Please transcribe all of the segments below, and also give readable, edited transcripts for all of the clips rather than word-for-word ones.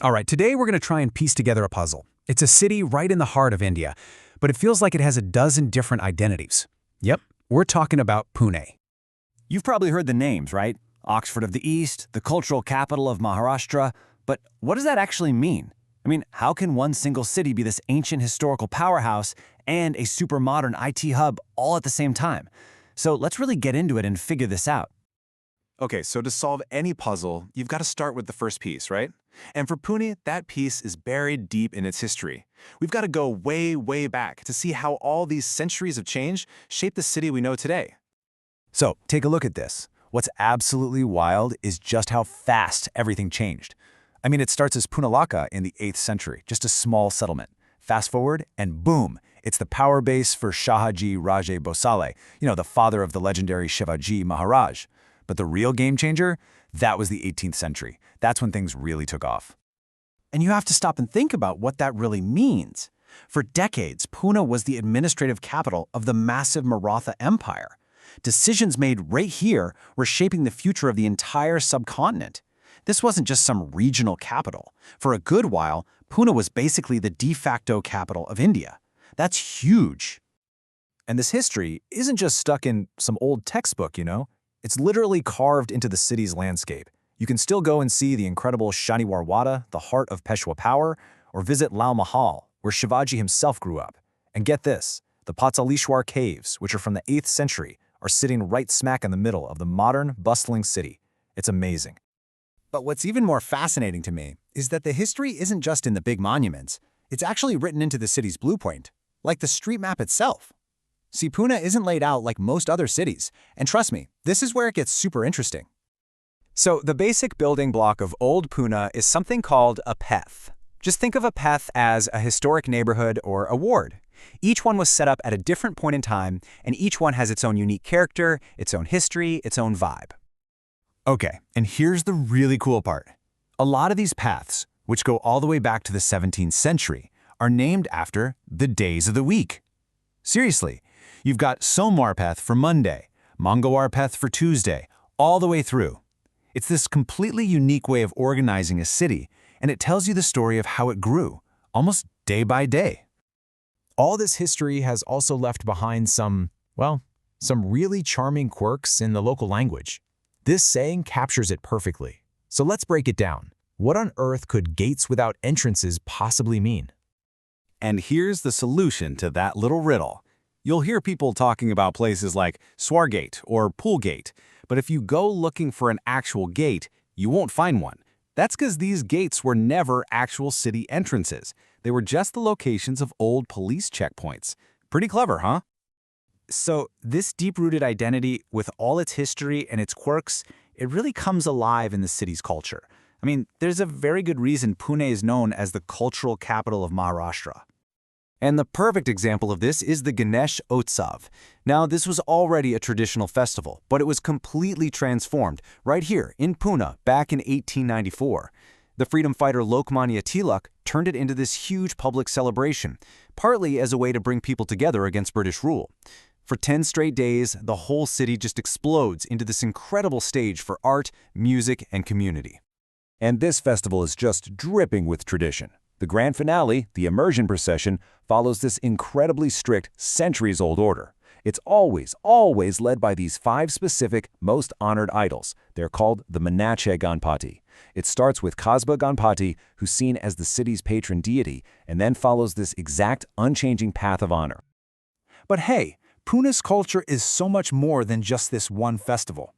All right, today we're going to try and piece together a puzzle. It's a city right in the heart of India, but it feels like it has a dozen different identities. Yep, we're talking about Pune. You've probably heard the names, right? Oxford of the East, the cultural capital of Maharashtra. But what does that actually mean? I mean, how can one single city be this ancient historical powerhouse and a super modern IT hub all at the same time? So let's really get into it and figure this out. Okay, so to solve any puzzle, you've got to start with the first piece, right? And for Pune, that piece is buried deep in its history. We've got to go way, way back to see how all these centuries of change shaped the city we know today. So take a look at this. What's absolutely wild is just how fast everything changed. I mean, it starts as Punalaka in the 8th century, just a small settlement. Fast forward, and boom, it's the power base for Shahaji Raje Bhosale, the father of the legendary Shivaji Maharaj. But the real game changer, that was the 18th century. That's when things really took off. And you have to stop and think about what that really means. For decades, Pune was the administrative capital of the massive Maratha Empire. Decisions made right here were shaping the future of the entire subcontinent. This wasn't just some regional capital. For a good while, Pune was basically the de facto capital of India. That's huge. And this history isn't just stuck in some old textbook, It's literally carved into the city's landscape. You can still go and see the incredible Shaniwar Wada, the heart of Peshwa power, or visit Lal Mahal, where Shivaji himself grew up. And get this, the Patsalishwar caves, which are from the 8th century, are sitting right smack in the middle of the modern, bustling city. It's amazing. But what's even more fascinating to me is that the history isn't just in the big monuments. It's actually written into the city's blueprint, like the street map itself. See, Pune isn't laid out like most other cities, and trust me, this is where it gets super interesting. So the basic building block of Old Pune is something called a peth. Just think of a peth as a historic neighborhood or a ward. Each one was set up at a different point in time, and each one has its own unique character, its own history, its own vibe. Okay, and here's the really cool part. A lot of these paths, which go all the way back to the 17th century, are named after the days of the week. Seriously, you've got Somwar Path for Monday, Mongolwar Path for Tuesday, all the way through. It's this completely unique way of organizing a city, and it tells you the story of how it grew, almost day by day. All this history has also left behind some really charming quirks in the local language. This saying captures it perfectly. So let's break it down. What on earth could gates without entrances possibly mean? And here's the solution to that little riddle. You'll hear people talking about places like Swargate or Poolgate, but if you go looking for an actual gate, you won't find one. That's because these gates were never actual city entrances. They were just the locations of old police checkpoints. Pretty clever, huh? So this deep-rooted identity, with all its history and its quirks, it really comes alive in the city's culture. I mean, there's a very good reason Pune is known as the cultural capital of Maharashtra. And the perfect example of this is the Ganesh Utsav. Now, this was already a traditional festival, but it was completely transformed right here in Pune back in 1894. The freedom fighter Lokmanya Tilak turned it into this huge public celebration, partly as a way to bring people together against British rule. For 10 straight days, the whole city just explodes into this incredible stage for art, music, and community. And this festival is just dripping with tradition. The grand finale, the immersion procession, follows this incredibly strict, centuries-old order. It's always led by these 5 specific, most honored idols. They're called the Manache Ganpati. It starts with Kasba Ganpati, who's seen as the city's patron deity, and then follows this exact, unchanging path of honor. But hey, Pune's culture is so much more than just this one festival.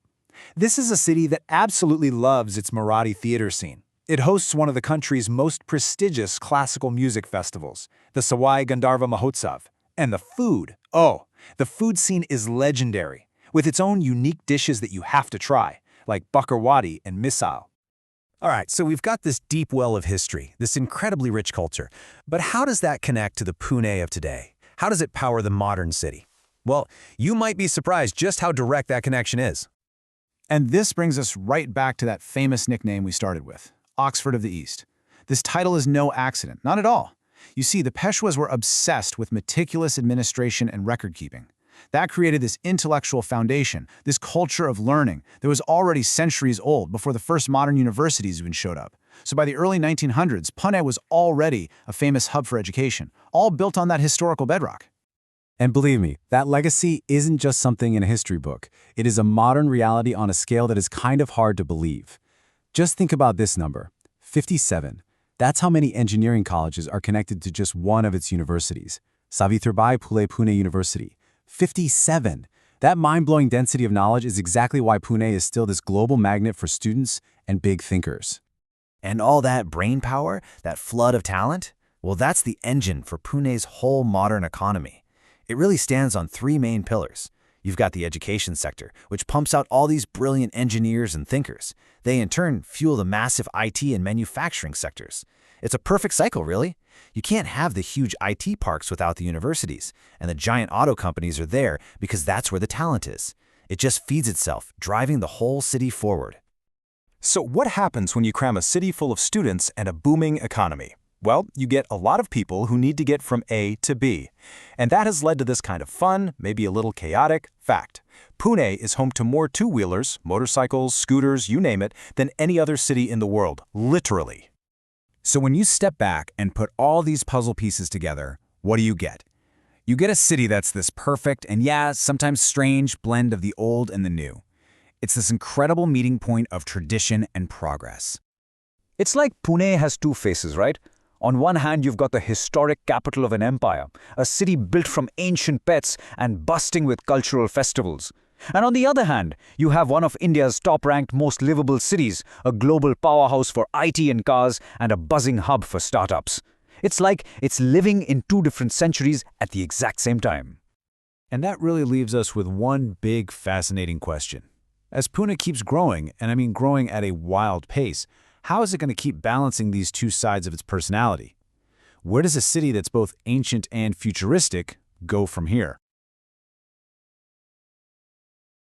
This is a city that absolutely loves its Marathi theater scene. It hosts one of the country's most prestigious classical music festivals, the Sawai Gandharva Mahotsav. And the food, the food scene is legendary, with its own unique dishes that you have to try, like bakarwadi and misal. All right, so we've got this deep well of history, this incredibly rich culture. But how does that connect to the Pune of today? How does it power the modern city? Well, you might be surprised just how direct that connection is. And this brings us right back to that famous nickname we started with, Oxford of the East. This title is no accident, not at all. You see, the Peshwas were obsessed with meticulous administration and record-keeping. That created this intellectual foundation, this culture of learning that was already centuries old before the first modern universities even showed up. So by the early 1900s, Pune was already a famous hub for education, all built on that historical bedrock. And believe me, that legacy isn't just something in a history book. It is a modern reality on a scale that is kind of hard to believe. Just think about this number, 57. That's how many engineering colleges are connected to just one of its universities, Savitribai Phule Pune University. 57. That mind-blowing density of knowledge is exactly why Pune is still this global magnet for students and big thinkers. And all that brain power, that flood of talent, well, that's the engine for Pune's whole modern economy. It really stands on three main pillars. You've got the education sector, which pumps out all these brilliant engineers and thinkers. They, in turn, fuel the massive IT and manufacturing sectors. It's a perfect cycle, really. You can't have the huge IT parks without the universities, and the giant auto companies are there because that's where the talent is. It just feeds itself, driving the whole city forward. So what happens when you cram a city full of students and a booming economy? Well, you get a lot of people who need to get from A to B. And that has led to this kind of fun, maybe a little chaotic, fact. Pune is home to more two-wheelers, motorcycles, scooters, you name it, than any other city in the world, literally. So when you step back and put all these puzzle pieces together, what do you get? You get a city that's this perfect and, yeah, sometimes strange blend of the old and the new. It's this incredible meeting point of tradition and progress. It's like Pune has two faces, right? On one hand, you've got the historic capital of an empire, a city built from ancient pets and busting with cultural festivals. And on the other hand, you have one of India's top-ranked most livable cities, a global powerhouse for IT and cars, and a buzzing hub for startups. It's like it's living in two different centuries at the exact same time. And that really leaves us with one big, fascinating question. As Pune keeps growing, and I mean growing at a wild pace, how is it going to keep balancing these two sides of its personality? Where does a city that's both ancient and futuristic go from here?